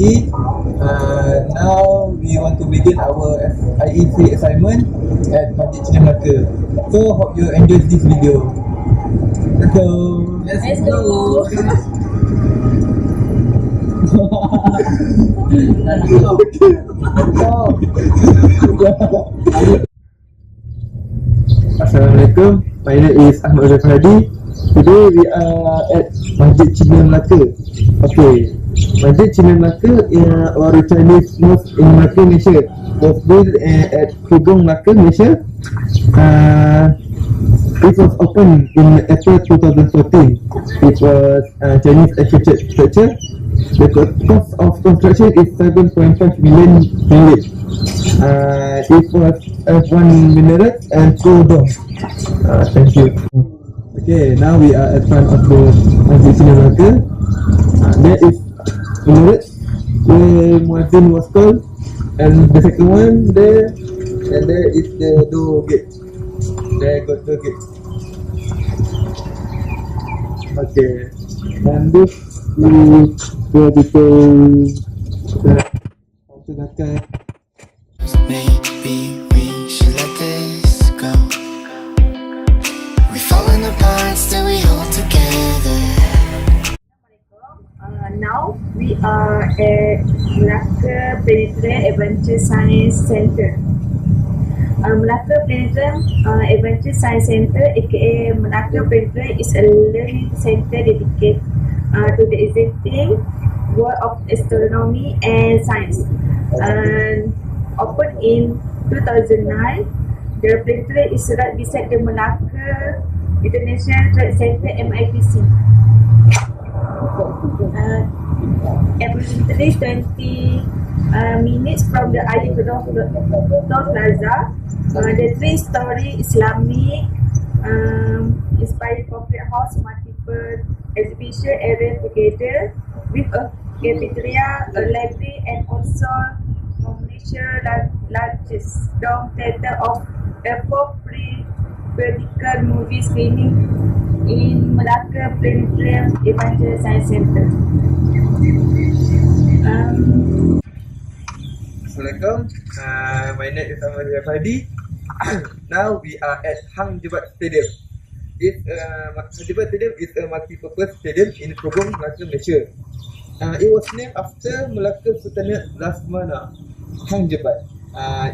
ready. Now we want to begin our IEC assignment at Masjid Cina Melaka. So hope you enjoy this video. Let's go. Let's go. Assalamualaikum. My name is Ahmad Hadi. Today we are at Masjid Cina Melaka. Okay, Masjid Cina Melaka or Chinese mosque in Melaka, Malaysia, was built at Kugong, Melaka, Malaysia. It was opened in April 2014. It was Chinese architecture. The cost of construction is 7.5 million ringgit. It was one minaret and 2 domes. Thank you. Okay, now we are at front of the Masjid Cina Melaka. There is minaret where Muazzin was called, and the second one there, and there is the door gate. There got the gate. Okay, and this is the details of the Melaka. Maybe we should let this go. We're falling apart, still we hold together. Now we are at Malacca Planetarium Adventure Science Center. Malacca Planetarium Adventure Science Center, aka Malacca Planetarium, is a learning center dedicated to the exciting world of astronomy and science. And opened in 2009, the planetarium is right beside the Malacca International Trade Center (MITC). Approximately 20 minutes from the IEC2000 Plaza. The 3-story Islamic inspired corporate house, multiple exhibition areas together with a cafeteria, a library, and also Malaysia's largest dome theatre of airport pre-vertical movie screening in Malacca Planetarium Adventure Science Center. Assalamualaikum. My name is Ahmad Hadi. Now we are at Hang Jebat Stadium. Hang Jebat Stadium is a multi-purpose stadium in Kugong, Melaka, Malaysia. It was named after Melaka Sultanate Laksamana Hang Jebat.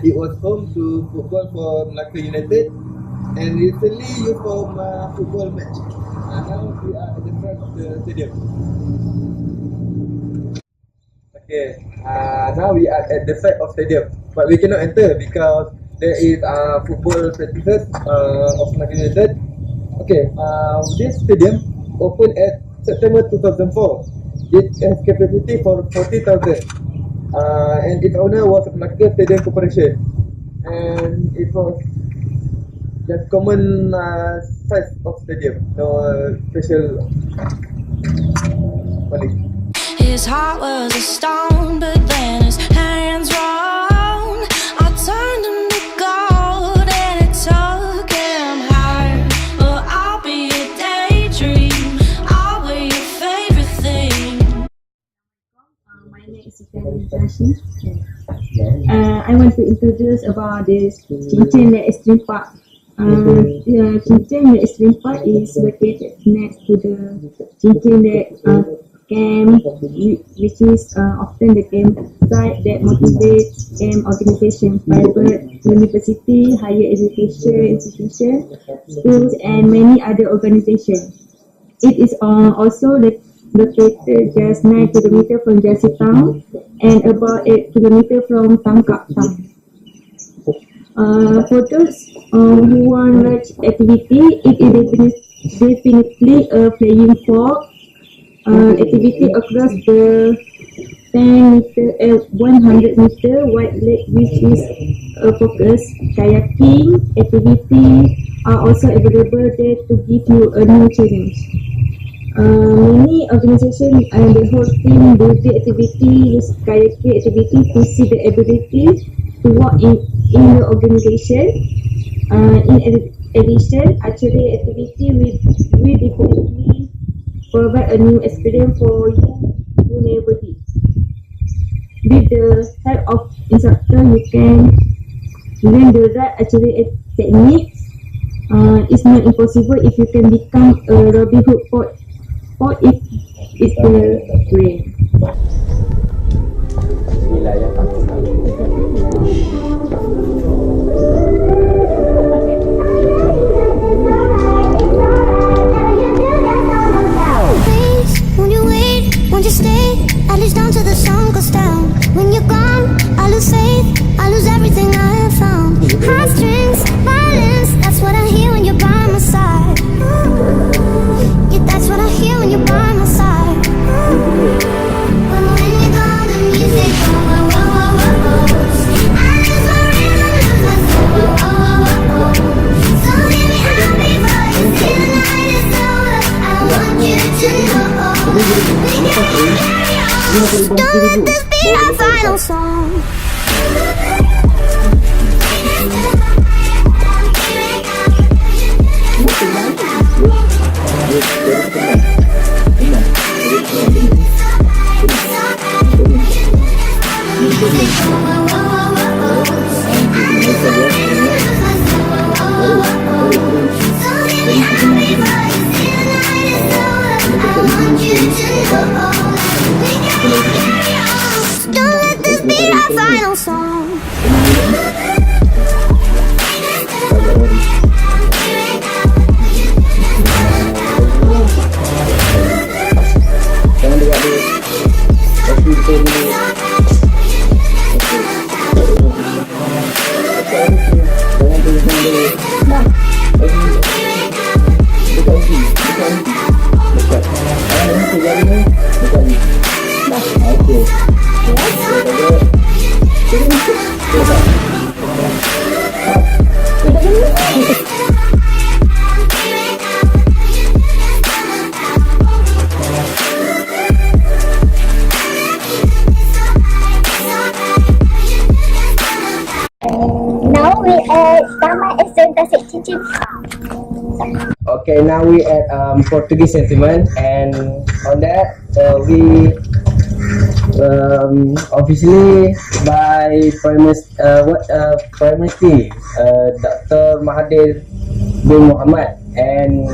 It was home to football for Melaka United and recently used for football match. Now we are at the front of the stadium. Okay, now we are at the side of stadium, but we cannot enter because there is football practices of Melaka United. Okay, this stadium opened at September 2004. It has capacity for 40,000. And its owner was Melaka Stadium Corporation, and it was just common size of stadium, no special money. His heart was a stone, but then his hands rolled. I turned him to gold, and it took him hard. But I'll be a daydream, I'll be your favorite thing. My name is Jashi. I want to introduce about this Cincin Extreme Park. The Cincin Extreme Park is located next to the Cincin camp, which is often the campsite that motivates camp organizations, private university, higher education institutions, schools, and many other organizations. It is also located just 9 km from Jassi Town and about 8 km from Tangkap Town. For those who want large activity, it is definitely a playing park. Activity across the 10 meter and 100 meter wide lake, which is a focus. Kayaking activity are also available there to give you a new challenge. Many organizations and the whole team do the activity, use kayaking activity to see the ability to work in the organization. In addition, archery activity will definitely provide a new experience for you who never did. with the help of instructor, you can learn the right actually techniques. It's not impossible if you can become a Robin Hood for if it's the way. Please, won't you wait, won't you stay, at least down till the sun goes down. When you're gone, I lose faith, I lose everything I have found. Heartstrings, violence, that's what I hear when you're by my side. Yeah, that's what I hear when you're by my side. But when you're gone, the music goes, oh, oh, oh, oh, oh. I lose my rhythm, lose my soul, oh, oh, oh, oh. So hear me out before you see the night is over. I want you to know we can carry on. Don't let this be our final song. Don't let this be our final song. Now we at Taman Presentasi Cincin. Okay, now we at Portuguese sentiment, and on that we officially by Prime Minister Dr. Mahathir bin Mohamad, and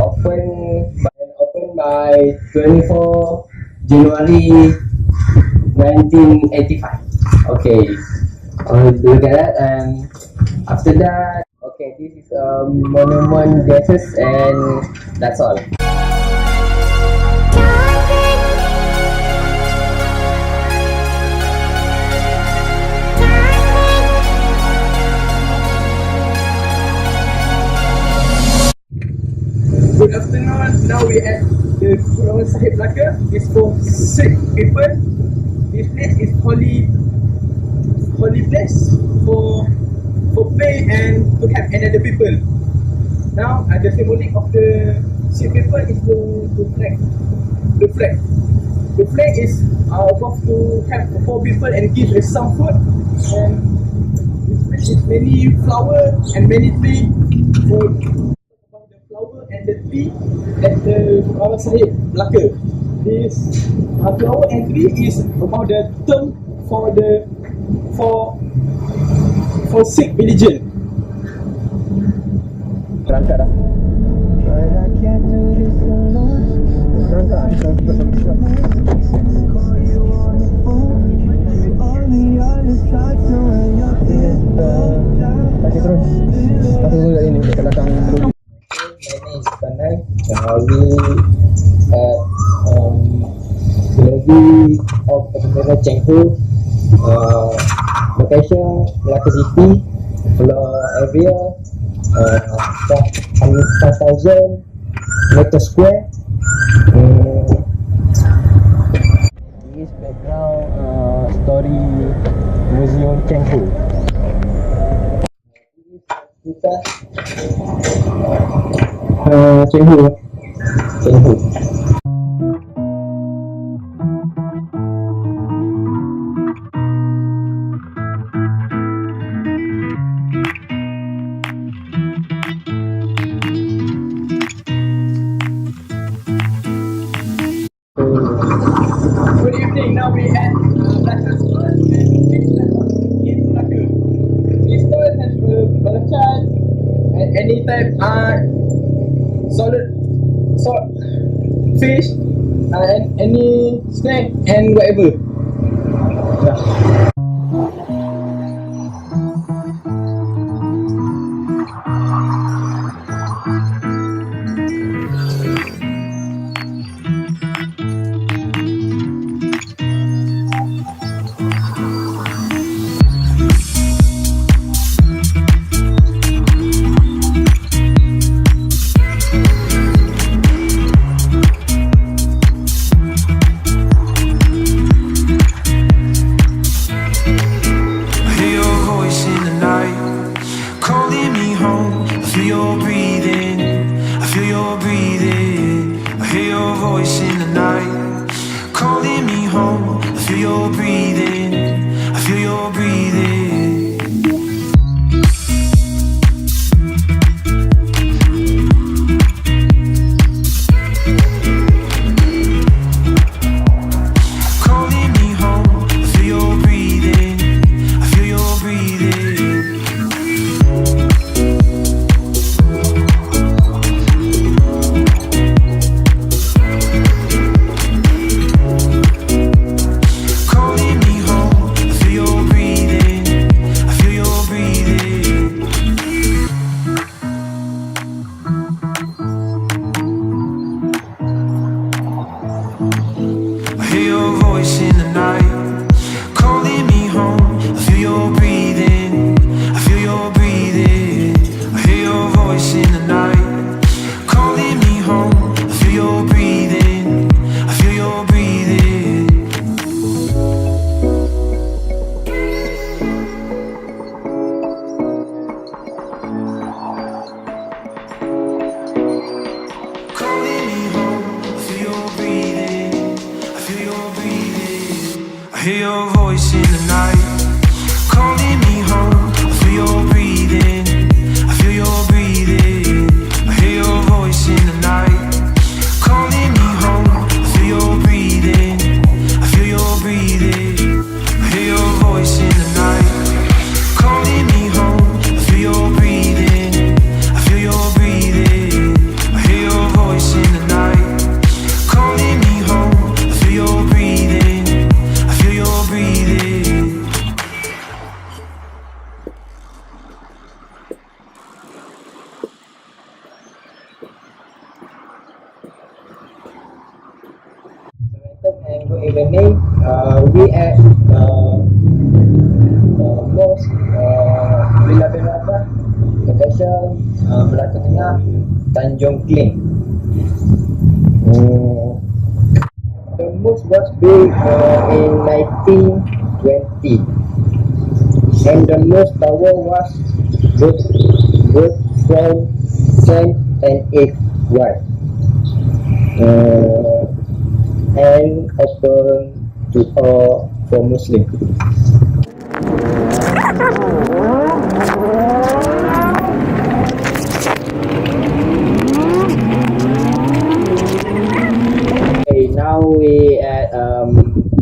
open by 24 January 1985. Okay, look at that, and after that, okay, this is monument gases, and that's all. Good afternoon. Now we at the Kepulauan Sahib Melaka. It's for sick people. This place is holy place for pray and to help another people. Now, the symbolic of the sick people is the flag. The flag is supposed to help poor people and give us some food. And this place is many flower and many trees. For flower and the tree at the Kepulauan Sahib Melaka. This flower and tree is about the term for sick religion. Berangkat dah. Kasih terus. Kasih dulu kat sini, dekat belakang dulu. My name is Kanai. We of Negara Chenghu, location Melaka City, area 5,000 meter square. This background story Museum Chenghu. Kita Chenghu. Good evening. Now we at any type solid salt fish, and any snack and whatever. I hear your voice in the night, calling me home. I feel your breathing, I feel your breathing. I hear your voice in the night, calling me home. I feel your breathing, I feel your breathing. Calling me home, I feel your breathing, I feel your breathing. Calling me home, I feel your breathing, I feel your breathing. I hear your voice in the night, calling me home. I feel your breathing, I feel your breathing. I hear your voice in the night, calling me home. I feel your breathing, I feel your breathing. Calling me home, I feel your breathing, I feel your breathing. I hear your voice in the night, calling me home. I feel your breathing, I feel your breathing. I hear your voice in the night, calling me home. I feel your breathing, I feel your breathing. I hear your voice in the night, calling me home. I feel your breathing, I feel your breathing. I hear your voice in the night, calling me home. I feel your breathing, I feel your breathing. Assalamualaikum and good evening. We at Mos Villa Berapa, Lokasi Melaka Tengah, Tanjung Kling. The mosque was built in 1920, and the mosque tower was built from sand and egg white. And open to all for Muslim. Okay, now we at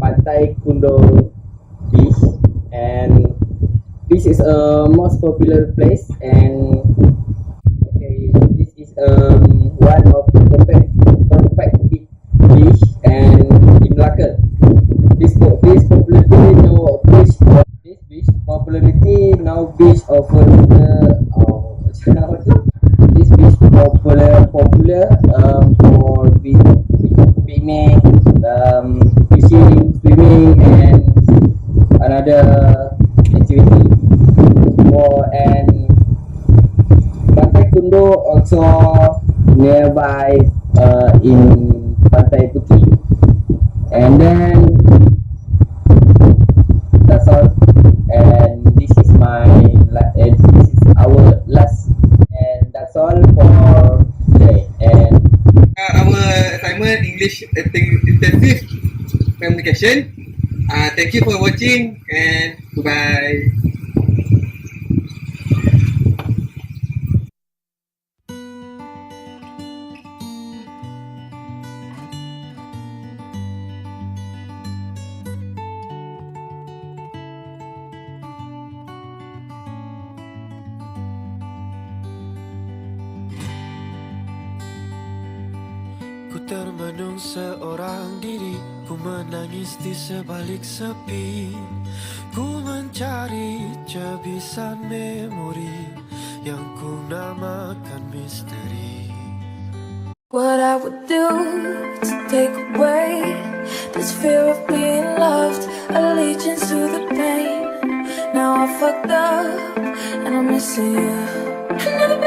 Pantai Kundo Beach, and this is a most popular place, and okay, this is one of the perfect beach and in Malacca. This popularity now beach offers this beach popular for picnic, fishing, swimming, and another activity. And Pantai Kundo also nearby in Pantai Putri. And then that's all. And this is our last, and that's all for today. And our assignment English intensive communication. Thank you for watching, and goodbye. termenung seorang diri, ku menangis di sebalik sepi. Ku mencari cebisan memori yang ku namakan misteri. What I would do to take away this fear of being loved, allegiance to the pain. Now I fucked up and I'm missing you.